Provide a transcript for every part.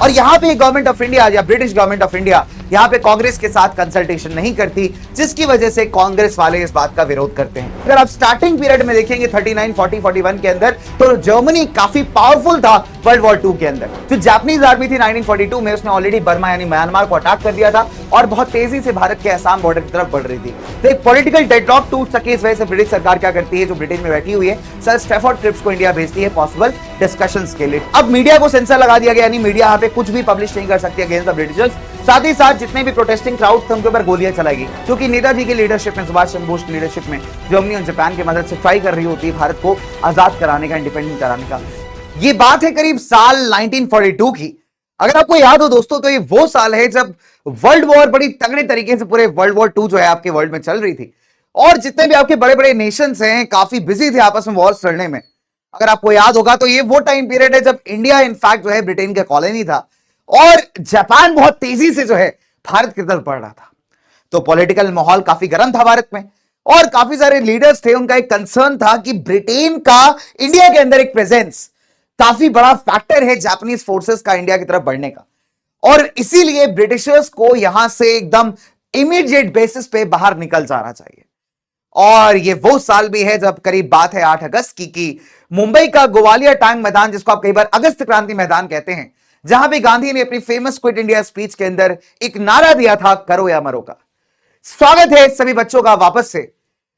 और यहां पे गवर्नमेंट ऑफ इंडिया या ब्रिटिश गवर्नमेंट ऑफ इंडिया यहां पे कांग्रेस के साथ कंसल्टेशन नहीं करती, जिसकी वजह से कांग्रेस वाले इस बात का विरोध करते हैं। अगर आप स्टार्टिंग पीरियड में देखेंगे 39, 40, 41 के अंदर, तो जर्मनी काफी पावरफुल था वर्ल्ड वॉर 2 के अंदर। जो जापानीज आर्मी थी 1942 में, उसने ऑलरेडी बर्मा यानी म्यांमार को अटैक कर दिया था और बहुत तेजी से भारत के असम बॉर्डर की तरफ बढ़ रही थी। तो एक पॉलिटिकल डेडलॉक टूट सके, इस वजह से ब्रिटिश सरकार क्या करती है, जो ब्रिटेन में बैठी हुई है, सर स्टैफोर्ड क्रिप्स को इंडिया भेजती है पॉसिबल डिस्कशंस के लिए। अब मीडिया को सेंसर लगा दिया गया, यानी मीडिया यहाँ पे कुछ भी पब्लिश नहीं कर सकती अगेंस्ट द ब्रिटिशर्स। साथ ही साथ जितने भी प्रोटेस्टिंग क्राउड थे उनके ऊपर गोलियां चलाएगी, क्योंकि नेताजी की लीडरशिप में, सुभाष चंद्र बोस की लीडरशिप में जर्मनी और जापान की मदद से ट्राई कर रही होती है भारत को आजाद कराने का, इंडिपेंडेंट कराने का। ये बात है करीब साल 1942 की। अगर आपको याद हो दोस्तों, तो ये वो साल है जब वर्ल्ड वॉर बड़ी तगड़े तरीके से, पूरे वर्ल्ड वॉर 2 जो है आपके वर्ल्ड में चल रही थी, और जितने भी आपके बड़े बड़े नेशंस हैं काफी बिजी थे आपस में वॉर लड़ने में। अगर आपको याद होगा तो ये वो टाइम पीरियड है जब इंडिया इनफैक्ट जो है ब्रिटेन का कॉलोनी था और जापान बहुत तेजी से जो है भारत की तरफ बढ़ रहा था। तो पॉलिटिकल माहौल काफी गर्म था भारत में, और काफी सारे लीडर्स थे, उनका एक कंसर्न था कि ब्रिटेन का इंडिया के अंदर एक प्रेजेंस काफी बड़ा फैक्टर है जापानीज फोर्सेस का इंडिया की तरफ बढ़ने का, और इसीलिए ब्रिटिशर्स को यहां से एकदम इमीडिएट बेसिस पे बाहर निकल जाना चाहिए। और ये वो साल भी है जब करीब बात है 8 अगस्त की, कि मुंबई का ग्वालियर टैंक मैदान, जिसको आप कई बार अगस्त क्रांति मैदान कहते हैं, जहां पे गांधी ने अपनी फेमस क्विट इंडिया स्पीच के अंदर एक नारा दिया था, करो या मरो का। स्वागत है सभी बच्चों का वापस से,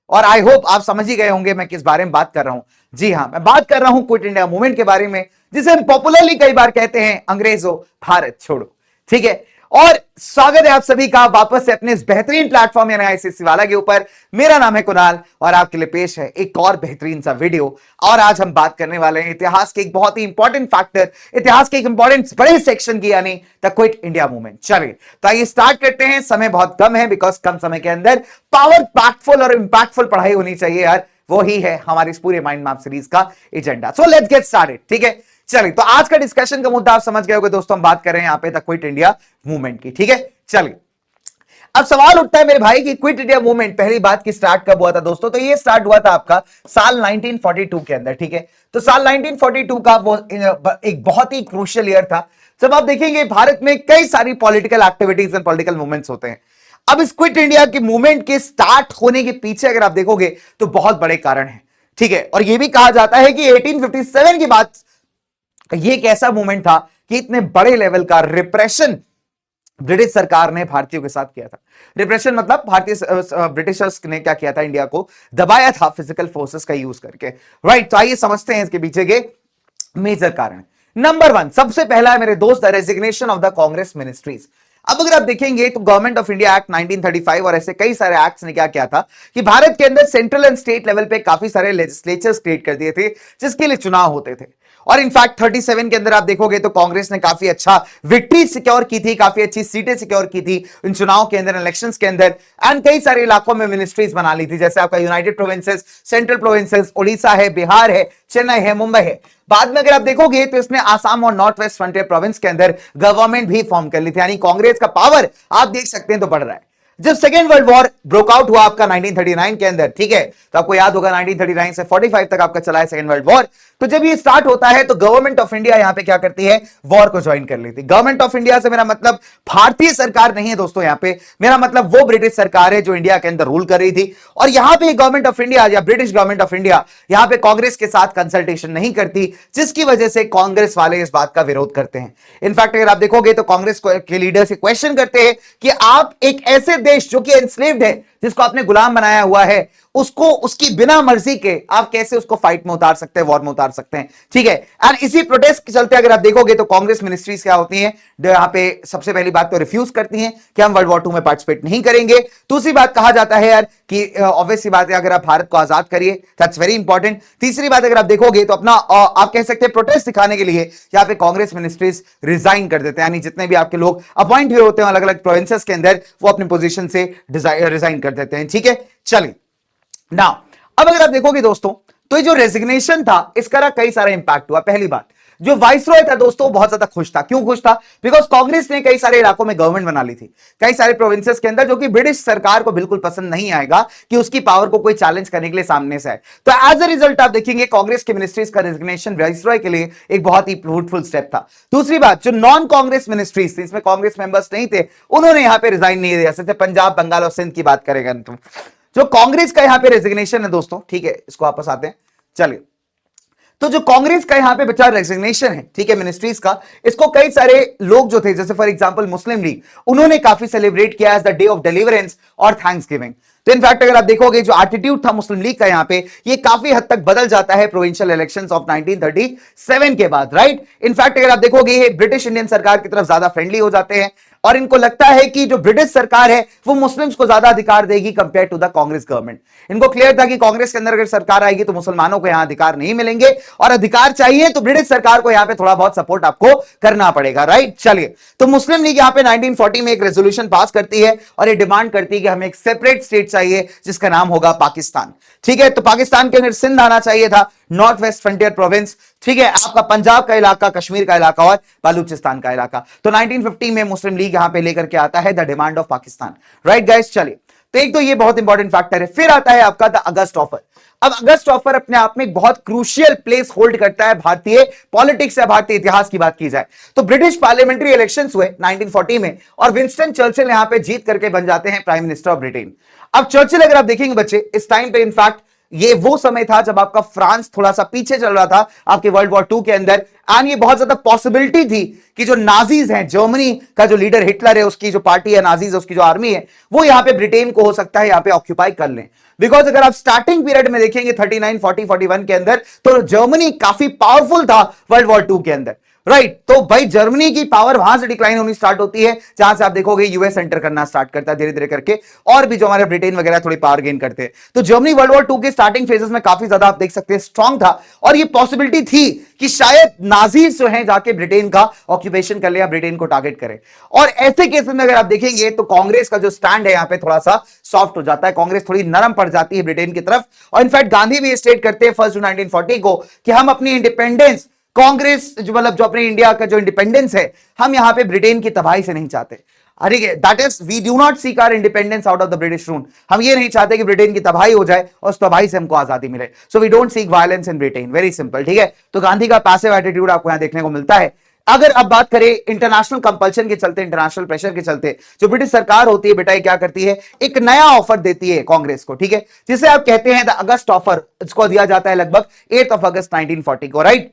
और आई होप आप समझ ही गए होंगे मैं किस बारे में बात कर रहा हूं। जी हां, मैं बात कर रहा हूं क्विट इंडिया मूवमेंट के बारे में, जिसे हम पॉपुलरली कई बार कहते हैं अंग्रेजों भारत छोड़ो। ठीक है, और स्वागत है आप सभी का वापस से अपने इस बेहतरीन प्लेटफॉर्म यानी आईसीसी वाला के ऊपर। मेरा नाम है कुणाल और आपके लिए पेश है एक और बेहतरीन सा वीडियो। और आज हम बात करने वाले हैं इतिहास के एक बहुत ही इंपॉर्टेंट फैक्टर, इतिहास के एक इंपॉर्टेंट बड़े सेक्शन की, यानी द क्विट इंडिया मूवमेंट। चलिए तो आइए स्टार्ट करते हैं। समय बहुत कम है, बिकॉज कम समय के अंदर पावर पैकफुल और इंपैक्टफुल पढ़ाई होनी चाहिए यार, वो ही है हमारी इस पूरे माइंड मैप सीरीज का agenda. So let's get started. ठीक है, चलिए तो आज का डिस्कशन का मुद्दा आप समझ गए होंगे दोस्तों, हम बात कर रहे हैं यहां पे द क्विट इंडिया मूवमेंट की। ठीक है, चलिए अब सवाल उठता है मेरे भाई कि क्विट इंडिया मूवमेंट पहली बात की स्टार्ट कब हुआ था दोस्तों। तो ये स्टार्ट हुआ था आपका साल 1942 के अंदर। ठीक है, तो साल 1942 का वो एक बहुत ही क्रूशियल ईयर था, जब आप देखेंगे भारत में कई सारी political activities and political movements होते हैं। अब इस क्विट इंडिया के मूवमेंट के स्टार्ट होने के पीछे अगर आप देखोगे तो बहुत बड़े कारण है। ठीक है, और यह भी कहा जाता है कि 1857 की बात, ये एक ऐसा मूवमेंट था कि इतने बड़े लेवल का रिप्रेशन ब्रिटिश सरकार ने भारतीयों के साथ किया था। रिप्रेशन मतलब भारतीय ब्रिटिशर्स ने क्या किया था, इंडिया को दबाया था फिजिकल फोर्सेस का यूज करके। राइट, तो आइए समझते हैं इसके पीछे के मेजर कारण। नंबर 1, सबसे पहला है मेरे दोस्त, resignation of the Congress ministries. अब अगर आप देखेंगे तो गवर्नमेंट ऑफ इंडिया एक्ट 1935 और ऐसे कई सारे एक्ट्स ने क्या किया था कि भारत के अंदर सेंट्रल एंड स्टेट लेवल पे काफी सारे लेजिस्लेचर्स क्रिएट कर दिए थे, जिसके लिए चुनाव होते थे। और इनफैक्ट 37 के अंदर आप देखोगे तो कांग्रेस ने काफी अच्छा विक्ट्री सिक्योर की थी, काफी अच्छी सीटें सिक्योर की थी इन चुनाव के अंदर, इलेक्शंस के अंदर, एंड कई सारे इलाकों में मिनिस्ट्रीज बना ली थी, जैसे आपका United provinces, central provinces, Orissa है, बिहार है, चेन्नई है, मुंबई है। बाद में अगर आप देखोगे तो इसने आसाम और नॉर्थ वेस्ट फ्रंटियर प्रोविंस के अंदर गवर्नमेंट भी फॉर्म कर ली थी, यानी कांग्रेस का पावर आप देख सकते हैं तो बढ़ रहा है। जब second world war broke out हुआ आपका 1939 के अंदर, ठीक है, तो आपको याद होगा 1939 से 45 तक आपका चला है सेकेंड वर्ल्ड वॉर। तो जब ये स्टार्ट होता है तो गवर्नमेंट ऑफ इंडिया यहां पे क्या करती है, वॉर को ज्वाइन कर लेती है। गवर्नमेंट ऑफ इंडिया से मेरा मतलब भारतीय सरकार नहीं है दोस्तों, यहां पे मेरा मतलब वो ब्रिटिश सरकार है जो इंडिया के अंदर रूल कर रही थी। और यहां पे गवर्नमेंट ऑफ इंडिया या ब्रिटिश गवर्नमेंट ऑफ इंडिया यहां पे कांग्रेस के साथ कंसल्टेशन नहीं करती, जिसकी वजह से कांग्रेस वाले इस बात का विरोध करते हैं। इनफैक्ट अगर आप देखोगे तो कांग्रेस के लीडर से क्वेश्चन करते हैं कि आप एक ऐसे देश जो कि एनस्लेव्ड है, जिसको आपने गुलाम बनाया हुआ है, उसको उसकी बिना मर्जी के आप कैसे उसको फाइट में उतार सकते हैं, वॉर में उतार सकते हैं। ठीक है, एंड इसी प्रोटेस्ट के चलते अगर आप देखोगे तो कांग्रेस मिनिस्ट्रीज क्या होती हैं, यहां पे सबसे पहली बात तो रिफ्यूज करती हैं कि हम वर्ल्ड वॉर 2 में पार्टिसिपेट नहीं करेंगे। दूसरी बात कहा जाता है यार कि ऑब्वियस सी बात है, अगर आप भारत को आजाद करिए, दैट्स वेरी इंपॉर्टेंट। तीसरी बात अगर आप देखोगे तो अपना आप कह सकते हैं प्रोटेस्ट दिखाने के लिए यहां पे कांग्रेस मिनिस्ट्रीज रिजाइन कर देते हैं, यानी जितने भी आपके लोग अपॉइंट हुए होते हैं अलग अलग प्रोविंसेस के अंदर, वो अपनी पोजीशन से रिजाइन कर देते हैं। ठीक है, चलिए नाउ अब अगर आप देखोगे दोस्तों तो ये जो रेजिग्नेशन था इसका कई सारा इंपैक्ट हुआ। पहली बात, जो वाइसरॉय था दोस्तों बहुत ज्यादा खुश था। क्यों खुश था? बिकॉज कांग्रेस ने कई सारे इलाकों में गवर्नमेंट बना ली थी, कई सारे प्रोविंसेस के अंदर, जो कि ब्रिटिश सरकार को बिल्कुल पसंद नहीं आएगा कि उसकी पावर को कोई चैलेंज करने के लिए सामने से आए। तो एज अ रिजल्ट आप देखेंगे कांग्रेस के मिनिस्ट्रीज का रेजिग्नेशन वाइसरॉय के लिए एक बहुत ही फ्रूटफुल स्टेप था। दूसरी बात, जो नॉन कांग्रेस मिनिस्ट्रीज थी, इसमें कांग्रेस मेंबर्स नहीं थे, उन्होंने यहां पे रिजाइन नहीं दिया। जैसे पंजाब, बंगाल और सिंध की बात करेगा तो जो कांग्रेस का यहां पे रेजिग्नेशन है दोस्तों, ठीक है, इसको वापस आते हैं, चलिए। तो जो कांग्रेस का यहां पे बचा रेजिग्नेशन है, ठीक है, मिनिस्ट्रीज का, इसको कई सारे लोग जो थे, जैसे फॉर एग्जांपल मुस्लिम लीग, उन्होंने काफी सेलिब्रेट किया as the day of deliverance और थैंक्सगिविंग। तो इनफैक्ट अगर आप देखोगे जो एटीट्यूड था मुस्लिम लीग का यहां पे, ये काफी हद तक बदल जाता है प्रोविंशियल इलेक्शंस ऑफ 1937 के बाद, राइट। इनफैक्ट अगर आप देखोगे ये ब्रिटिश इंडियन सरकार की तरफ ज्यादा फ्रेंडली हो जाते हैं और इनको लगता है कि जो ब्रिटिश सरकार है वो मुस्लिम्स को ज्यादा अधिकार देगी compare to the Congress government. इनको क्लियर था कि कांग्रेस के अंदर अगर सरकार आएगी तो मुसलमानों को यहां अधिकार नहीं मिलेंगे, और अधिकार चाहिए तो ब्रिटिश सरकार को यहां पे थोड़ा बहुत सपोर्ट आपको करना पड़ेगा, राइट। चलिए, तो मुस्लिम लीग यहां पे 1940 में एक रेजोल्यूशन पास करती है और ये डिमांड करती है कि हमें एक सेपरेट स्टेट चाहिए जिसका नाम होगा पाकिस्तान, ठीक है। तो पाकिस्तान के अंदर सिंध आना चाहिए था, नॉर्थ वेस्ट फ्रंटियर प्रोविंस, ठीक है, आपका पंजाब का इलाका, कश्मीर का इलाका और बलूचिस्तान का इलाका। तो 1950 में मुस्लिम लीग यहां पे लेकर के आता है the demand of Pakistan, right guys. चलिए, तो एक तो ये बहुत इंपॉर्टेंट फैक्टर है। फिर आता है आपका द अगस्त ऑफर। अब अगस्त ऑफर अपने आप में बहुत क्रूशियल प्लेस होल्ड करता है भारतीय पॉलिटिक्स या भारतीय इतिहास की बात की जाए तो। ब्रिटिश पार्लियामेंट्री इलेक्शंस हुए 1940 में और विंस्टन चर्चिल यहां पे जीत करके बन जाते हैं प्राइम मिनिस्टर ऑफ ब्रिटेन। अब चर्चिल अगर आप देखेंगे बच्चे, इस टाइम पे इनफैक्ट ये वो समय था जब आपका फ्रांस थोड़ा सा पीछे चल रहा था आपके वर्ल्ड वॉर 2 के अंदर, एंड ये बहुत ज्यादा पॉसिबिलिटी थी कि जो नाजीज हैं, जर्मनी का जो लीडर हिटलर है, उसकी जो पार्टी है, नाजीज है, उसकी जो आर्मी है, वो यहां पे ब्रिटेन को हो सकता है यहां पे ऑक्यूपाई कर लें। बिकॉज अगर आप स्टार्टिंग पीरियड में देखेंगे 39, 40, 41 के अंदर, तो जर्मनी काफी पावरफुल था वर्ल्ड वॉर 2 के अंदर, राइट। तो भाई जर्मनी की पावर वहां से डिक्लाइन होनी स्टार्ट होती है जहां से आप देखोगे यूएस एंटर करना स्टार्ट करता है धीरे धीरे करके, और भी जो हमारे ब्रिटेन वगैरह थोड़ी पावर गेन करते हैं। तो जर्मनी वर्ल्ड वॉर 2 के स्टार्टिंग फेजेस में काफी ज्यादा आप देख सकते हैं स्ट्रांग था, और ये पॉसिबिलिटी थी कि शायद नाजीज जो हैं जाके ब्रिटेन का ऑक्यूपेशन कर ले या ब्रिटेन को टारगेट करे। और ऐसे केस में अगर आप देखेंगे तो कांग्रेस का जो स्टैंड है यहां पे थोड़ा सा सॉफ्ट हो जाता है, कांग्रेस थोड़ी नरम पड़ जाती है ब्रिटेन की तरफ। और इनफैक्ट गांधी भी स्टेट करते हैं 1 जून 1940 को कि हम अपनी इंडिपेंडेंस, कांग्रेस जो मतलब जो अपने इंडिया का जो इंडिपेंडेंस है, हम यहां पे ब्रिटेन की तबाही से नहीं चाहते। अरे that is we do not seek our independence out of the British rule. हम ये नहीं चाहते कि ब्रिटेन की तबाही हो जाए और उस तबाही से हमको आजादी मिले। So we don't seek violence in Britain, very simple, ठीक है। तो गांधी का पैसिव एटीट्यूड आपको यहां देखने को मिलता है। अगर अब बात करें इंटरनेशनल कंपल्शन के चलते, इंटरनेशनल प्रेशर के चलते, जो ब्रिटिश सरकार होती है बेटा ये क्या करती है, एक नया ऑफर देती है कांग्रेस को, ठीक है, जिसे आप कहते हैं द अगस्त ऑफर। इसको दिया जाता है लगभग 8 अगस्त 1940 को, राइट।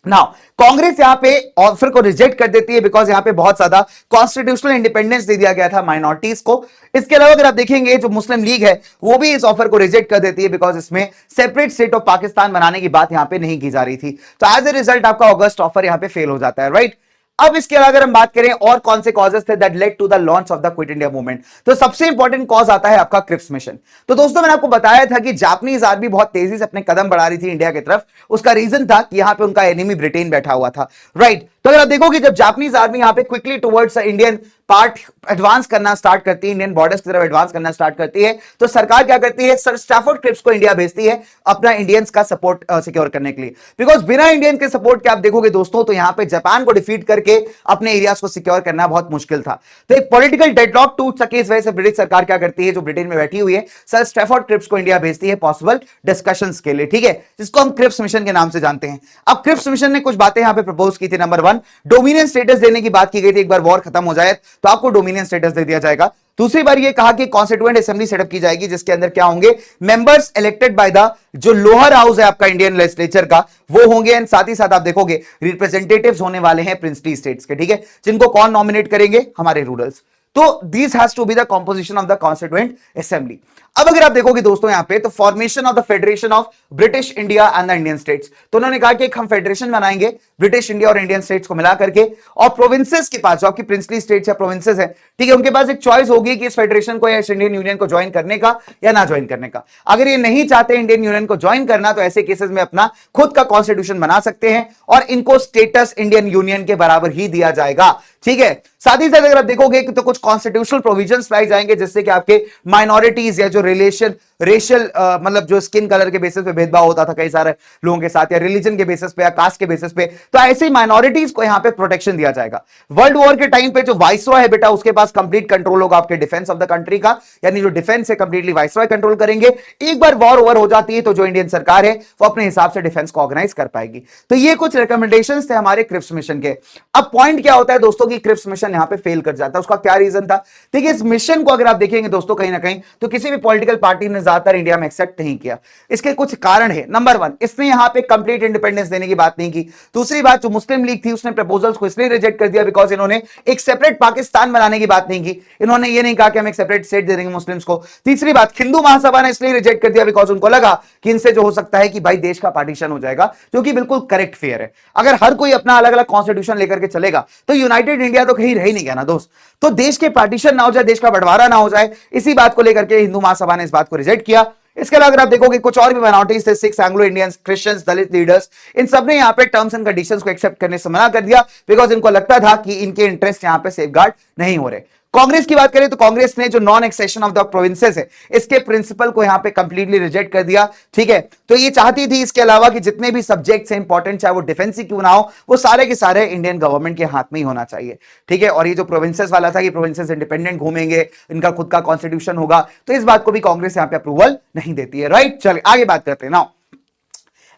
नाउ कांग्रेस यहां पे ऑफर को रिजेक्ट कर देती है बिकॉज यहां पे बहुत ज्यादा कॉन्स्टिट्यूशनल इंडिपेंडेंस दे दिया गया था माइनॉरिटीज को। इसके अलावा अगर आप देखेंगे जो मुस्लिम लीग है वो भी इस ऑफर को रिजेक्ट कर देती है बिकॉज इसमें सेपरेट स्टेट ऑफ पाकिस्तान बनाने की बात यहां पे नहीं की जा रही थी। तो एज ए रिजल्ट आपका अगस्त ऑफर यहां पे फेल हो जाता है, राइट। अब इसके अलावा अगर हम बात करें और कौन से कॉजेस थे that led to the launch of the quit India movement, तो सबसे इंपॉर्टेंट कॉज आता है आपका क्रिप्स मिशन। तो दोस्तों मैंने आपको बताया था कि जापानीज आर्मी बहुत तेजी से अपने कदम बढ़ा रही थी इंडिया की तरफ। उसका रीजन था कि यहां पे उनका एनिमी ब्रिटेन बैठा हुआ था, राइट। तो अगर आप देखोगे जब जापानीज आर्मी यहां पे quickly towards Indian part advance करना स्टार्ट करती है, इंडियन बॉर्डर्स की तरफ एडवांस करना स्टार्ट करती है, तो सरकार क्या करती है, सर स्टैफोर्ड क्रिप्स को इंडिया भेजती है अपना इंडियंस का सपोर्ट सिक्योर करने के लिए। बिकॉज बिना इंडियन के सपोर्ट के आप देखोगे दोस्तों तो यहां पे जापान को डिफीट करके अपने एरियाज को सिक्योर करना बहुत मुश्किल था। तो एक पॉलिटिकल डेडलॉक टूट सके इस वजह से ब्रिटिश सरकार क्या करती है, जो ब्रिटेन में बैठी हुई है, सर स्टैफोर्ड क्रिप्स को इंडिया भेजती है पॉसिबल डिस्कशंस के लिए, ठीक है, जिसको हम क्रिप्स मिशन के नाम से जानते हैं। अब क्रिप्स मिशन ने कुछ बातें यहां पे प्रपोज की थी। नंबर 1, डोमिनियन स्टेटस देने की बात की गई थी, एक बार वॉर खत्म हो जाए तो आपको डोमिनियन स्टेटस दे दिया जाएगा। दूसरी बार ये कहा कि कॉन्स्टिट्यूएंट असेंबली सेटअप की जाएगी जिसके अंदर क्या होंगे, मेंबर्स इलेक्टेड बाय द जो लोअर हाउस है आपका इंडियन लेजिस्लेचर का वो होंगे, एंड साथ ही साथ आप देखोगे रिप्रेजेंटेटिव्स होने वाले हैं प्रिंसली स्टेट्स के, ठीक है, जिनको कौन नॉमिनेट करेंगे, हमारे रूलर्स। तो this has to be the composition of the constituent assembly. अब अगर आप देखोगे दोस्तों यहां पे तो formation of the federation of British India and the Indian states, तो उन्होंने कहा कि एक हम फेडरेशन बनाएंगे ब्रिटिश इंडिया और इंडियन स्टेट्स को मिला करके, और प्रोविंसेस के पास जो आपकी प्रिंसली स्टेट्स या प्रोविंसेस है, ठीक है, उनके पास एक चॉइस होगी कि इस फेडरेशन को या इस इंडियन यूनियन को ज्वाइन करने का या ना ज्वाइन करने का। अगर ये नहीं चाहते इंडियन यूनियन को ज्वाइन करना तो ऐसे केसेस में अपना खुद का कॉन्स्टिट्यूशन बना सकते हैं और इनको स्टेटस इंडियन यूनियन के बराबर ही दिया जाएगा, ठीक है। साथ ही साथ अगर आप देखोगे कि तो कुछ कॉन्स्टिट्यूशनल प्रोविजंस लाए जाएंगे जिससे कि आपके माइनॉरिटीज या जो रिलेशन रेशियल मतलब जो स्किन कलर के बेसिस पे भेदभाव होता था कई सारे लोगों के साथ, या रिलीजन के बेसिस पे या कास्ट के बेसिस पे, तो ऐसी माइनॉरिटीज को यहां पे प्रोटेक्शन दिया जाएगा। वर्ल्ड वॉर के टाइम पे जो वाइसरॉय है बेटा, उसके पास कंप्लीट कंट्रोल होगा आपके डिफेंस ऑफ द कंट्री का, यानी जो डिफेंस है कंप्लीटली वाइसरॉय कंट्रोल करेंगे। एक बार वॉर ओवर हो जाती है तो जो इंडियन सरकार है वो अपने हिसाब से डिफेंस को ऑर्गेनाइज कर पाएगी। तो ये कुछ रिकमेंडेशंस थे हमारे क्रिप्स मिशन के। अब पॉइंट क्या होता है दोस्तों की क्रिप्स मिशन यहां पे फेल कर जाता है, उसका क्या रीजन था? देखिए इस मिशन को अगर आप देखेंगे दोस्तों कहीं ना कहीं तो किसी भी पॉलिटिकल पार्टी ने ज्यादातर इंडिया में एक्सेप्ट नहीं किया। इसके कुछ कारण है। नंबर वन, इसने यहां पे कंप्लीट इंडिपेंडेंस देने की बात नहीं की। दूसरी बात, जो मुस्लिम लीग थी उसने प्रपोजल्स को इसलिए रिजेक्ट कर दिया बिकॉज इन्होंने एक सेपरेट पाकिस्तान बनाने की बात नहीं की। इन्होंने ये नहीं कहा कि हम एक सेपरेट स्टेट दे देंगे मुस्लिम्स को। तीसरी बात, हिंदू महासभा ने इसलिए रिजेक्ट कर दिया बिकॉज उनको लगा कि इनसे जो हो सकता है कि भाई देश का पार्टीशन हो जाएगा, जो कि बिल्कुल करेक्ट फेयर है। अगर हर कोई अपना अलग अलग कॉन्स्टिट्यूशन लेकर के चलेगा तो यूनाइटेड इंडिया तो कहीं रह ही नहीं गया ना दोस्त। तो देश के पार्टीशन ना हो जाए, देश का बंटवारा ना हो जाए, इसी बात को लेकर के हिंदू महासभा ने इस बात को रिजेक्ट किया। इसके अलावा अगर आप देखोगे कुछ और भी माइनॉरिटीज थे, सिक्स, एंग्लो इंडियंस, क्रिश्चियंस, दलित लीडर्स, इन सब ने यहां पे टर्म्स एंड कंडीशंस को एक्सेप्ट करने से मना कर दिया बिकॉज इनको लगता था कि इनके इंटरेस्ट यहां पे सेफगार्ड नहीं हो रहे। कांग्रेस की बात करें तो कांग्रेस ने जो non accession of the provinces है इसके प्रिंसिपल को यहां पे कंप्लीटली रिजेक्ट कर दिया। ठीक है, तो ये चाहती थी इसके अलावा कि जितने भी सब्जेक्ट्स हैं इंपॉर्टेंट, चाहे वो डिफेंस ही क्यों ना हो, वो सारे के सारे इंडियन गवर्नमेंट के हाथ में ही होना चाहिए। ठीक है, और ये जो प्रोविंसेस वाला था कि प्रोविंसेस इंडिपेंडेंट घूमेंगे, इनका खुद का कॉन्स्टिट्यूशन होगा, तो इस बात को भी कांग्रेस यहां पे अप्रूवल नहीं देती है। राइट, चलिए आगे बात करते हैं ना।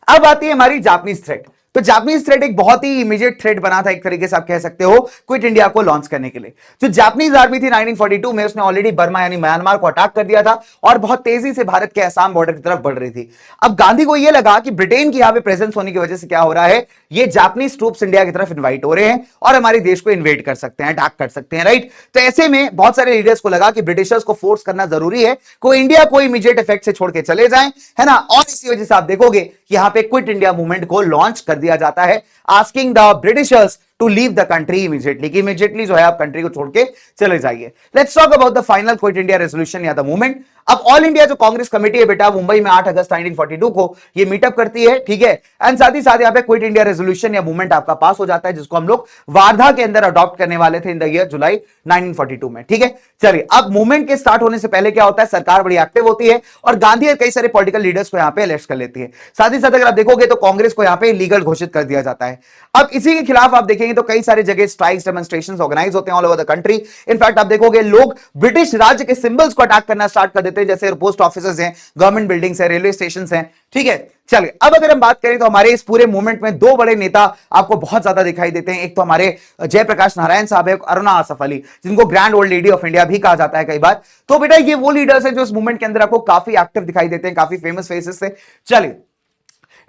अब आती है हमारी जापानीज थ्रेट। तो जापानीज थ्रेट एक बहुत ही इमीडिएट थ्रेट बना था, एक तरीके से आप कह सकते हो, क्विट इंडिया को लॉन्च करने के लिए। जो जापानीज आर्मी थी 1942 में, उसने ऑलरेडी बर्मा यानी म्यांमार को अटैक कर दिया था और बहुत तेजी से भारत के असम बॉर्डर की तरफ बढ़ रही थी। अब गांधी को यह लगा कि ब्रिटेन की यहां पे प्रेजेंस होने की वजह से क्या हो रहा है, ये जापानीज ट्रूप्स इंडिया की तरफ इन्वाइट हो रहे हैं और हमारे देश को इन्वेड कर सकते हैं, अटैक कर सकते हैं। राइट, तो ऐसे में बहुत सारे लीडर्स को लगा कि ब्रिटिशर्स को फोर्स करना जरूरी है, कोई इंडिया को इमीडिएट इफेक्ट से छोड़ के चले जाएं, है ना। और इसी वजह से आप देखोगे यहां पे क्विट इंडिया मूवमेंट को लॉन्च कर दिया जाता है, asking the Britishers to leave the country immediately, कि इमीडिएटली जो है आप कंट्री को छोड़ के चले जाइए। Let's talk about the final quit India resolution या द मूवमेंट। अब ऑल इंडिया जो कांग्रेस कमेटी है बेटा, मुंबई में 8 अगस्त 1942 को ये मीटअप करती है। ठीक है, एंड साथ ही साथ यहां पे क्विट इंडिया रेजोल्यूशन या मूवमेंट आपका पास हो जाता है, जिसको हम लोग वार्धा के अंदर अडॉप्ट करने वाले थे इन द ईयर जुलाई 1942 में। ठीक है, चलिए अब मूवमेंट के स्टार्ट होने से पहले क्या होता है, सरकार बड़ी एक्टिव होती है और गांधी और कई सारे पॉलिटिकल लीडर्स को यहां पे अरेस्ट कर लेती है। साथ ही साथ अगर आप देखोगे तो कांग्रेस को यहां पे लीगल घोषित कर दिया जाता है। अब इसी के खिलाफ आप देखेंगे तो कई सारे जगह स्ट्राइक्स, डेमोन्स्ट्रेशंस ऑर्गेनाइज होते हैं all over the country. In fact आप देखोगे लोग ब्रिटिश राज्य के सिंबल्स को अटैक करना स्टार्ट कर देते हैं, जैसे पोस्ट ऑफिसेज हैं, गवर्नमेंट बिल्डिंग्स हैं, रेलवे स्टेशन हैं। ठीक है, चलिए अब अगर हम बात करें तो हमारे इस पूरे मूवमेंट में दो बड़े नेता आपको बहुत ज्यादा दिखाई देते हैं। एक तो हमारे जयप्रकाश नारायण साहब है, अरुणा आसफ अली, जिनको grand old lady of India भी कहा जाता है कई बार। तो बेटा ये वो लीडर्स हैं जो इस मूवमेंट के अंदर आपको काफी एक्टिव दिखाई देते हैं, काफी फेमस फेसेस से। चलिए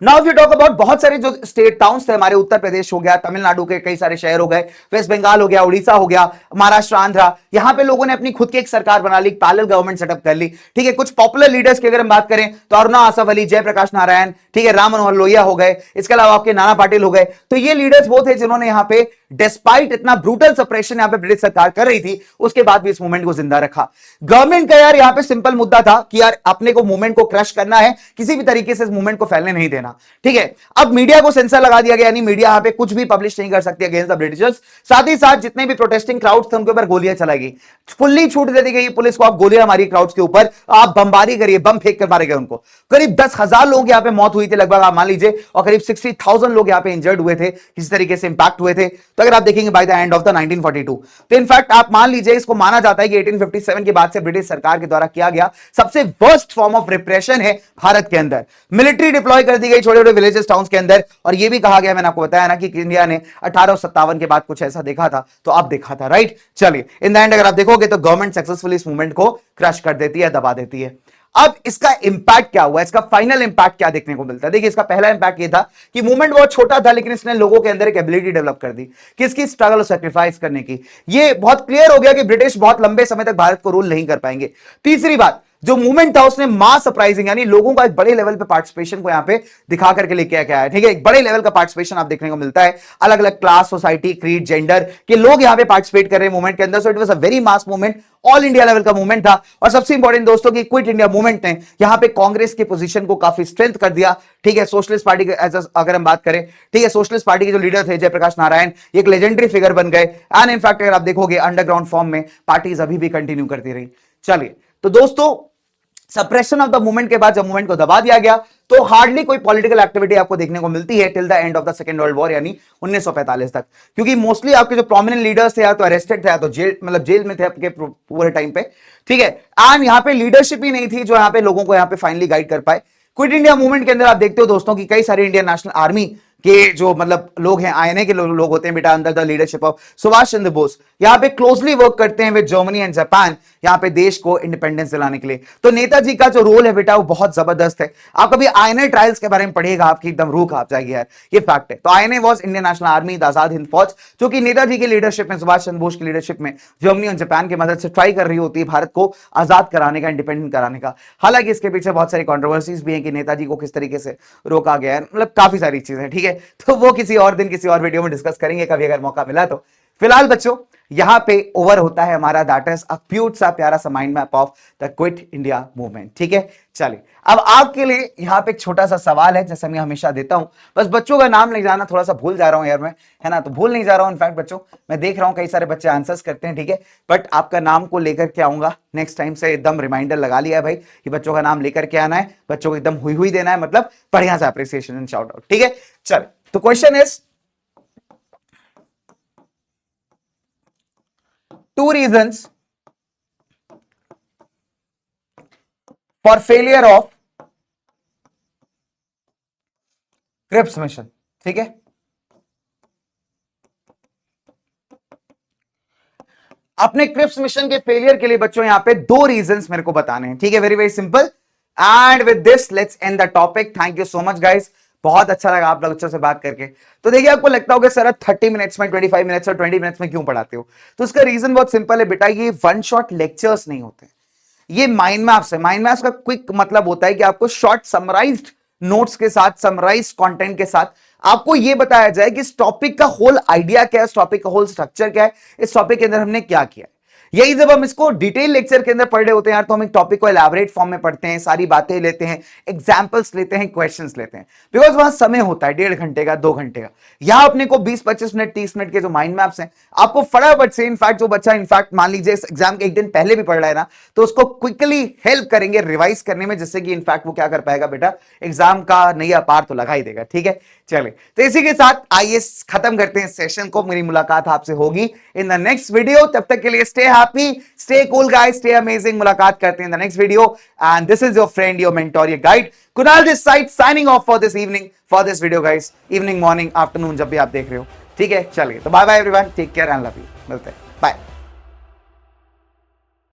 now if you talk about बहुत सारे जो स्टेट टाउन्स थे हमारे, उत्तर प्रदेश हो गया, तमिलनाडु के कई सारे शहर हो गए, वेस्ट बंगाल हो गया, उड़ीसा हो गया, महाराष्ट्र, आंध्रा, यहां पे लोगों ने अपनी खुद की एक सरकार बना ली, पैरेलल गवर्नमेंट सेटअप कर ली। ठीक है, कुछ पॉपुलर लीडर्स की अगर हम बात करें तो अरुणा आसफ अली, जयप्रकाश नारायण, ठीक है, राम मनोहर लोहिया हो गए, इसके अलावा आपके नाना पाटिल हो गए। तो ये लीडर्स वो थे जिन्होंने यहां पे डिस्पाइट इतना ब्रूटल सप्रेशन यहां पे ब्रिटिश सरकार कर रही थी, उसके बाद भी इस मूवमेंट को जिंदा रखा। गवर्नमेंट का यार यहां पे सिंपल मुद्दा था कि यार अपने को मूवमेंट को क्रश करना है, किसी भी तरीके से इस मूवमेंट को फैलने नहीं देना। ठीक है, अब मीडिया को सेंसर लगा दिया गया, यानी मीडिया यहां पे कुछ भी पब्लिश नहीं कर सकती अगेंस्ट द ब्रिटिशर्स। साथ ही साथ जितने भी प्रोटेस्टिंग क्राउड्स थे उनके ऊपर गोलियां चलाई गई, फुल्ली छूट दे दी गई पुलिस को, आप गोलियां मारी क्राउड्स के ऊपर, आप बमबारी करिए, बम फेंक कर मारे गए उनको। करीब 10,000 लोग यहां पे मौत हुई थी लगभग, आप मान लीजिए, और करीब 60,000 लोग यहां पे इंजर्ड हुए थे, किसी तरीके से इंपैक्ट हुए थे। तो अगर आप देखेंगे by the end of the 1942, तो इनफैक्ट आप मान लीजिए, इसको माना जाता है कि 1857 के बाद से ब्रिटिश सरकार के द्वारा किया गया सबसे वर्स्ट फॉर्म ऑफ रिप्रेशन है भारत के अंदर। मिलिट्री डिप्लॉय कर दी गई छोटे छोटे विलेजेस, टाउन्स के अंदर, और यह भी कहा गया, मैंने आपको बताया ना कि इंडिया ने 1857 के बाद कुछ ऐसा देखा था, तो अब देखा था। राइट, चलिए इन द एंड अगर आप देखोगे तो गवर्नमेंट सक्सेसफुली इस मूवमेंट को क्रश कर देती है, दबा देती है। अब इसका इंपैक्ट क्या हुआ, इसका फाइनल इंपैक्ट क्या देखने को मिलता है? देखिए इसका पहला इंपैक्ट यह था कि मूवमेंट बहुत छोटा था, लेकिन इसने लोगों के अंदर एक एबिलिटी डेवलप कर दी किसकी, स्ट्रगल और सैक्रिफाइस करने की। ये बहुत क्लियर हो गया कि ब्रिटिश बहुत लंबे समय तक भारत को रूल नहीं कर पाएंगे। तीसरी बात, जो मूवमेंट था उसने मास सरप्राइजिंग यानी लोगों का एक बड़े लेवल पे पार्टिसिपेशन को यहां पे दिखा करके लेके आया है। ठीक है, एक बड़े लेवल का पार्टिसिपेशन आप देखने को मिलता है, अलग अलग क्लास, सोसाइटी, क्रीड, जेंडर के लोग यहां पे पार्टिसिपेट कर रहे हैं मूवमेंट के अंदर। So it was a very mass movement, all India level का मूवमेंट था। और सबसे इंपॉर्टेंट दोस्तों की क्विट इंडिया मूवमेंट ने यहां पे कांग्रेस की पोजीशन को काफी स्ट्रेंथ कर दिया। ठीक है, सोशलिस्ट पार्टी के अगर हम बात करें, ठीक है, सोशलिस्ट पार्टी के जो लीडर थे जयप्रकाश नारायण, एक लेजेंडरी फिगर बन गए। एंड इनफैक्ट अगर आप देखोगे अंडरग्राउंड फॉर्म में पार्टीज अभी भी कंटिन्यू करती रही। चलिए तो दोस्तों सप्रेशन ऑफ द मूवमेंट के बाद जब मूवमेंट को दबा दिया गया तो हार्डली कोई पॉलिटिकल एक्टिविटी आपको देखने को मिलती है till the end of the second world war यानी 1945 तक, क्योंकि मोस्टली आपके जो प्रोमिनेंट लीडर्स थे या तो अरेस्टेड थे या तो जेल मतलब जेल में थे आपके पूरे टाइम पे, ठीक है। एंड यहाँ पे लीडरशिप ही नहीं थी जो यहाँ पे लोगों को यहाँ पे फाइनली गाइड कर पाए। क्विट इंडिया मूवमेंट के अंदर आप देखते हो दोस्तों कि कई सारे इंडियन नेशनल आर्मी के जो मतलब लोग हैं, आईएनए के लोग होते हैं बेटा, under the leadership of Subhash Chandra Bose, यहाँ पे क्लोजली वर्क करते हैं विद जर्मनी एंड जापान यहाँ पे देश को इंडिपेंडेंस दिलाने के लिए। तो नेताजी का जो रोल है बेटा वो बहुत जबरदस्त है। आप कभी आईएनए ट्रायल्स के बारे में पढ़िएगा, आपकी एकदम रूह कांप जाएगी यार, ये फैक्ट है। तो INA was Indian National Army, the Azad Hind Fauj, जो कि नेताजी की लीडरशिप में, सुभाष चंद्र बोस की लीडरशिप में जर्मनी और जापान की मदद से ट्राई कर रही होती है भारत को आजाद कराने का, इंडिपेंडेंट कराने का। हालांकि इसके पीछे बहुत सारी कॉन्ट्रोवर्सीज भी है कि नेताजी को किस तरीके से रोका गया है, मतलब काफी सारी चीजें, ठीक है। तो वो किसी और दिन किसी और वीडियो में डिस्कस करेंगे कभी अगर मौका मिला तो। फिलहाल बच्चों यहां पे ओवर होता है हमारा दैट इज अ क्यूट सा प्यारा सा mind map of the quit India movement, ठीक है। चलिए अब आपके लिए यहां पे एक छोटा सा सवाल है, जैसे मैं हमेशा देता हूं, बस बच्चों का नाम नहीं जाना, थोड़ा सा भूल जा रहा हूं यार मैं, है ना, तो भूल नहीं जा रहा हूं। इनफैक्ट बच्चों मैं देख रहा हूं कई सारे बच्चे आंसर्स करते हैं, ठीक है, बट आपका नाम को लेकर के आऊंगा नेक्स्ट टाइम से, एकदम रिमाइंडर लगा लिया है भाई कि बच्चों का नाम लेकर के आना है, बच्चों को एकदम हुई हुई देना है, मतलब बढ़िया सा अप्रिसिएशन एंड शाउट आउट, ठीक है। चल तो question is two reasons for failure of Cripps mission, ठीक है। अपने क्रिप्स मिशन के फेलियर के लिए बच्चों यहां पे दो रीजंस मेरे को बताने हैं, ठीक है, very very simple. And with this let's end the topic. Thank you so much guys, बहुत अच्छा लगा आप लोग बच्चों से बात करके। तो देखिए आपको लगता होगा सर 30 मिनट्स में 25 मिनट्स और 20 मिनट्स में क्यों पढ़ाते हो, तो उसका रीजन बहुत सिंपल है बेटा, ये वन शॉट लेक्चर्स नहीं होते, ये माइंड मैप्स है। माइंड मैप्स का क्विक मतलब होता है कि आपको शॉर्ट समराइज्ड नोट्स के साथ, समराइज्ड कंटेंट के साथ आपको यह बताया जाए कि इस टॉपिक का होल आइडिया क्या है, इस टॉपिक का होल स्ट्रक्चर क्या है, इस टॉपिक के अंदर हमने क्या किया है। यही जब हम इसको डिटेल लेक्चर के अंदर पढ़ रहे होते हैं यार, तो हम एक टॉपिक को एलैबोरेट फॉर्म में पढ़ते हैं, सारी बातें लेते हैं, एग्जांपल्स लेते हैं, क्वेश्चंस लेते हैं, बिकॉज वहां समय होता है 1.5 घंटे का, 2 घंटे का। यहां अपने को 20-25 मिनट 30 मिनट के जो माइंड मैप्स हैं, आपको फटाफट से, इनफैक्ट जो बच्चा इनफैक्ट मान लीजिए इस एग्जाम के एक दिन पहले भी पढ़ रहा है ना, तो उसको क्विकली हेल्प करेंगे रिवाइज करने में, जिससे कि इनफैक्ट वो क्या कर पाएगा बेटा, एग्जाम का नैया पार तो लगा ही देगा, ठीक है। चलिए तो इसी के साथ आइए खत्म करते हैं सेशन को। मेरी मुलाकात आपसे होगी इन द नेक्स्ट वीडियो, तब तक के लिए stay happy, stay cool guys, stay amazing. मुलाकात करते हैं in the next video and this is your friend, your mentor, your guide Kunal this side, signing off for this evening, for this video guys, evening, morning, afternoon, जब भी आप देख रहे हो, ठीक है। चलिए तो bye bye everyone, take care and love you, मिलते हैं, बाय।